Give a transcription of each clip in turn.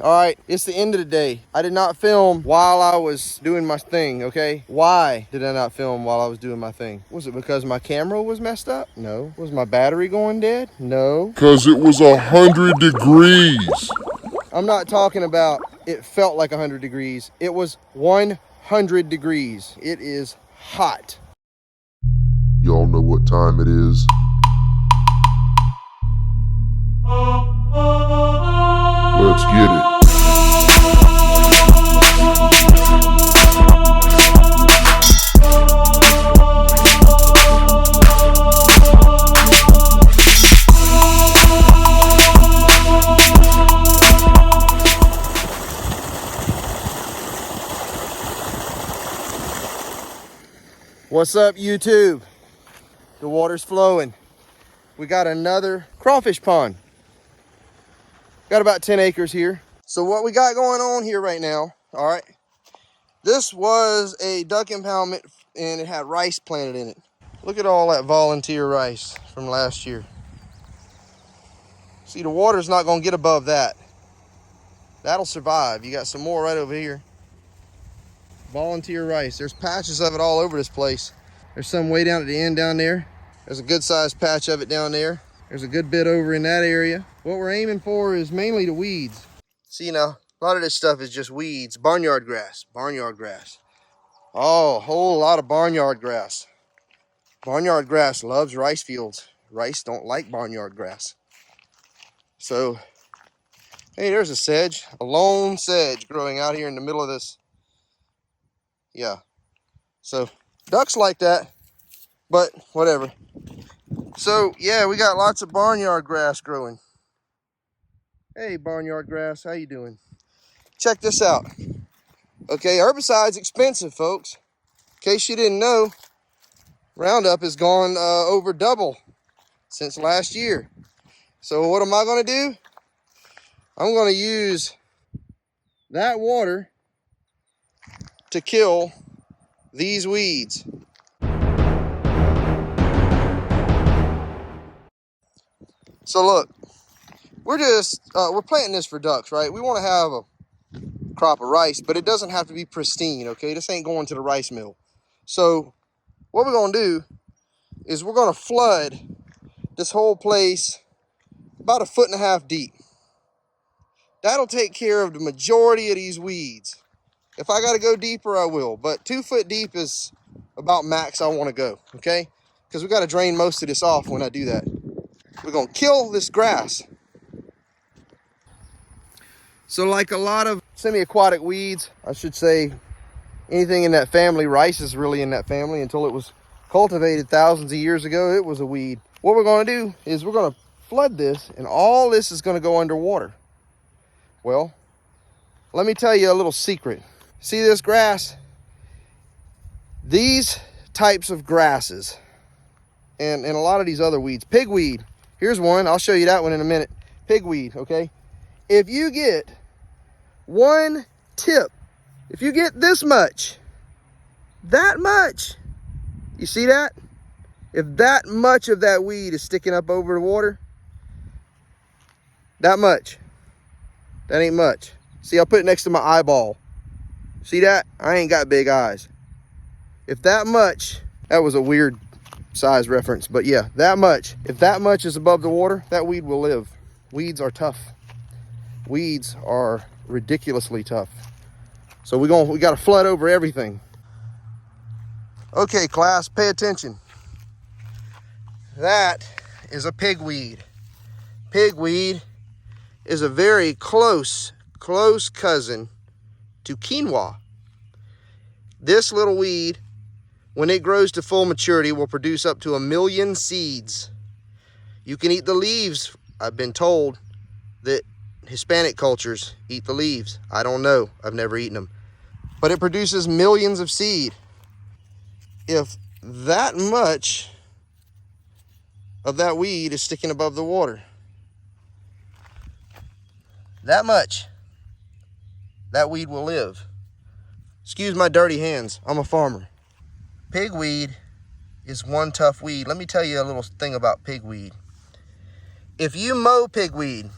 All right, it's the end of the day. I did not film while I was doing my thing, okay? Why did I not film while I was doing my thing? Was it because my camera was messed up? No. Was my battery going dead? No. Because it was 100 degrees. I'm not talking about it felt like 100 degrees. It was 100 degrees. It is hot. Y'all know what time it is. Let's get it. What's up, YouTube? The water's flowing. We got another crawfish pond. Got about 10 acres here. So what we got going on here right now, all right, this was a duck impoundment and it had rice planted in it. Look at all that volunteer rice from last year. See, the water's not gonna get above that. That'll survive. You got some more right over here. Volunteer rice. There's patches of it all over this place. There's some way down at the end down there. There's a good sized patch of it down there. There's a good bit over in that area. What we're aiming for is mainly the weeds. See, now, a lot of this stuff is just weeds. Barnyard grass, barnyard grass. Oh, a whole lot of barnyard grass. Barnyard grass loves rice fields. Rice don't like barnyard grass. So, hey, there's a sedge, a lone sedge growing out here in the middle of this. Yeah. So, ducks like that, but whatever. So, yeah, we got lots of barnyard grass growing. Hey, barnyard grass, how you doing? Check this out. Okay, herbicide's expensive, folks. In case you didn't know, Roundup has gone over double since last year. So what am I going to do? I'm going to use that water to kill these weeds. So look, we're planting this for ducks, right? We want to have a crop of rice, but it doesn't have to be pristine, okay? This ain't going to the rice mill. So what we're going to do is we're going to flood this whole place about 1.5 feet deep. That'll take care of the majority of these weeds. If I got to go deeper, I will, but 2 foot deep is about max I want to go, okay? Because we got to drain most of this off when I do that. We're going to kill this grass. So like a lot of semi-aquatic weeds, I should say, anything in that family, rice is really in that family. Until it was cultivated thousands of years ago, it was a weed. What we're going to do is we're going to flood this, and all this is going to go underwater. Well, let me tell you a little secret. See this grass? These types of grasses and a lot of these other weeds, pigweed, here's one, I'll show you that one in a minute. Pigweed, okay? If you get one tip, if you get this much, that much, you see that? If that much of that weed is sticking up over the water, that much, that ain't much. See, I'll put it next to my eyeball. See that? I ain't got big eyes. If that much, that was a weird size reference, but yeah, that much. If that much is above the water, that weed will live. Weeds are tough. Weeds are ridiculously tough. So we got to flood over everything. Okay, class, pay attention. That is a pigweed. Pigweed is a very close cousin to quinoa. This little weed, when it grows to full maturity, will produce up to 1 million seeds. You can eat the leaves. I've been told that Hispanic cultures eat the leaves. I don't know. I've never eaten them. But it produces millions of seed. If that much of that weed is sticking above the water, that much, that weed will live. Excuse my dirty hands. I'm a farmer. Pigweed is one tough weed. Let me tell you a little thing about pigweed. If you mow pigweed,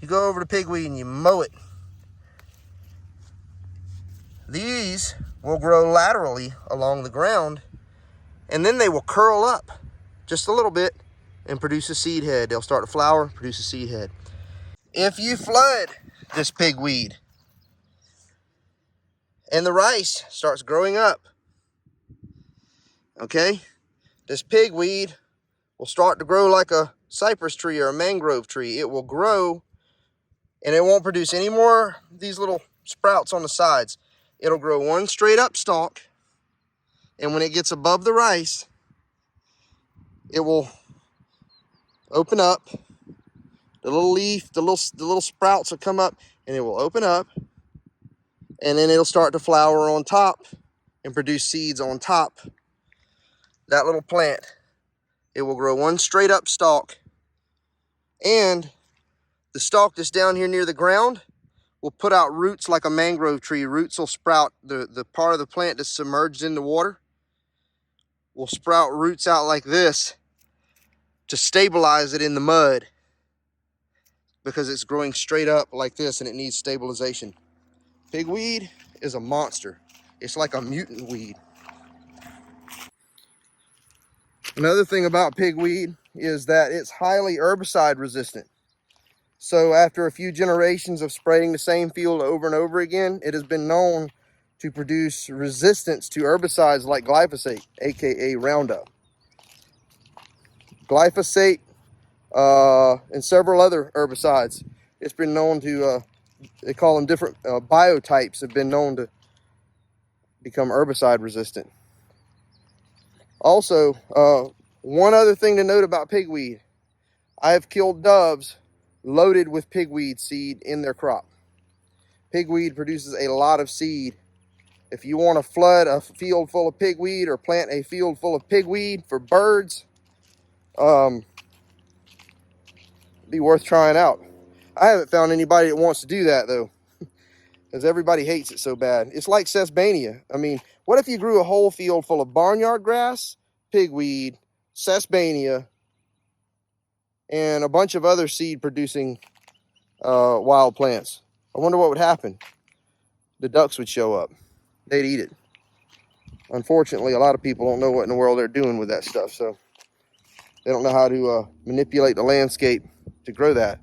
you go over to pigweed and you mow it, These will grow laterally along the ground, and then they will curl up just a little bit and produce a seed head. They'll start to flower, produce a seed head. If you flood this pigweed and the rice starts growing up, okay, this pigweed will start to grow like a cypress tree or a mangrove tree. It will grow, and it won't produce any more of these little sprouts on the sides. It'll grow one straight up stalk, and when it gets above the rice, it will open up. The little leaf, the little sprouts will come up, and it will open up, and then it'll start to flower on top and produce seeds on top. That little plant, it will grow one straight up stalk, and the stalk that's down here near the ground will put out roots like a mangrove tree. Roots will sprout. The part of the plant that's submerged in the water will sprout roots out like this to stabilize it in the mud, because it's growing straight up like this and it needs stabilization. Pigweed is a monster. It's like a mutant weed. Another thing about pigweed is that it's highly herbicide resistant. So after a few generations of spraying the same field over and over again, it has been known to produce resistance to herbicides like glyphosate, aka Roundup. Glyphosate and several other herbicides. It's been known to, they call them different biotypes, have been known to become herbicide resistant. Also, one other thing to note about pigweed. I have killed doves loaded with pigweed seed in their crop. Pigweed produces a lot of seed. If you want to flood a field full of pigweed or plant a field full of pigweed for birds, be worth trying out. I haven't found anybody that wants to do that though, because everybody hates it so bad. It's like sesbania. I mean, what if you grew a whole field full of barnyard grass, pigweed, sesbania, and a bunch of other seed producing wild plants? I wonder what would happen. The ducks would show up. They'd eat it. Unfortunately, a lot of people don't know what in the world they're doing with that stuff, so they don't know how to manipulate the landscape to grow that.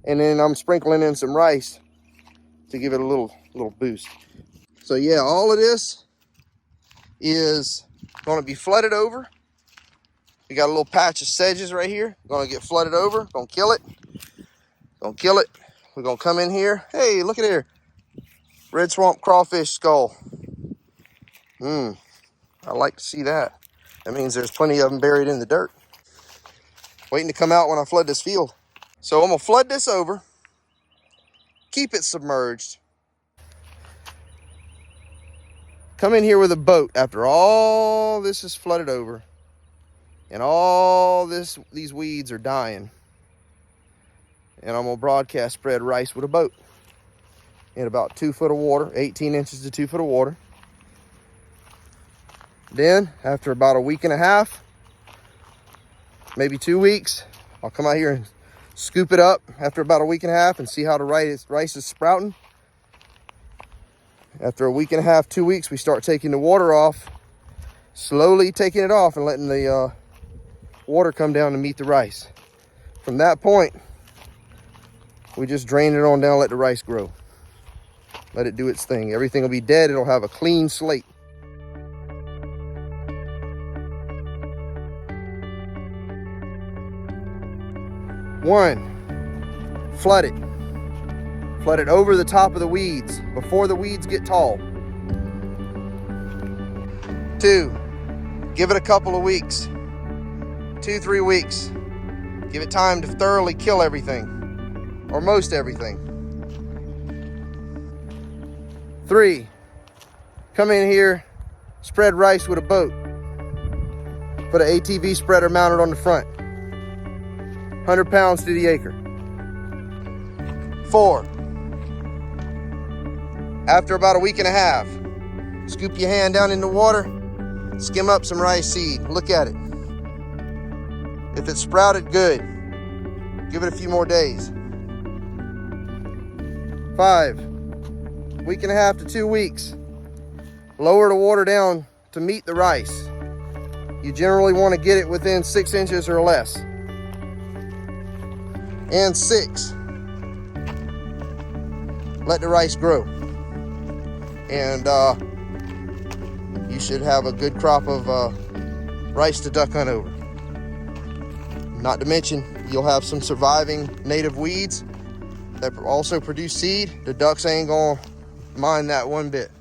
And then I'm sprinkling in some rice to give it a little boost. So yeah, all of this is going to be flooded over. We got a little patch of sedges right here. Going to get flooded over. Going to kill it. Going to kill it. We're going to come in here. Hey, look at here. Red swamp crawfish skull. I like to see that. That means there's plenty of them buried in the dirt, waiting to come out when I flood this field. So I'm going to flood this over. Keep it submerged. Come in here with a boat after all this is flooded over and all these weeds are dying. And I'm going to broadcast spread rice with a boat in about 2 foot of water, 18 inches to 2 foot of water. Then after about a week and a half, maybe 2 weeks, I'll come out here and scoop it up after about a week and a half and see how the rice is sprouting. After a week and a half, 2 weeks, we start taking the water off, slowly taking it off and letting the water come down to meet the rice. From that point, we just drain it on down, let the rice grow. Let it do its thing. Everything will be dead. It'll have a clean slate. One, flood it. Flood it over the top of the weeds before the weeds get tall. 2, give it a couple of weeks. 2-3 weeks. Give it time to thoroughly kill everything, or most everything. 3, come in here, spread rice with a boat. Put an ATV spreader mounted on the front. 100 pounds to the acre. 4, after about a week and a half, scoop your hand down in the water, skim up some rice seed, look at it. If it's sprouted, good. Give it a few more days. 5, week and a half to 2 weeks, lower the water down to meet the rice. You generally want to get it within 6 inches or less. And 6. Let the rice grow. And you should have a good crop of rice to duck hunt over. Not to mention, you'll have some surviving native weeds that also produce seed. The ducks ain't gonna mind that one bit.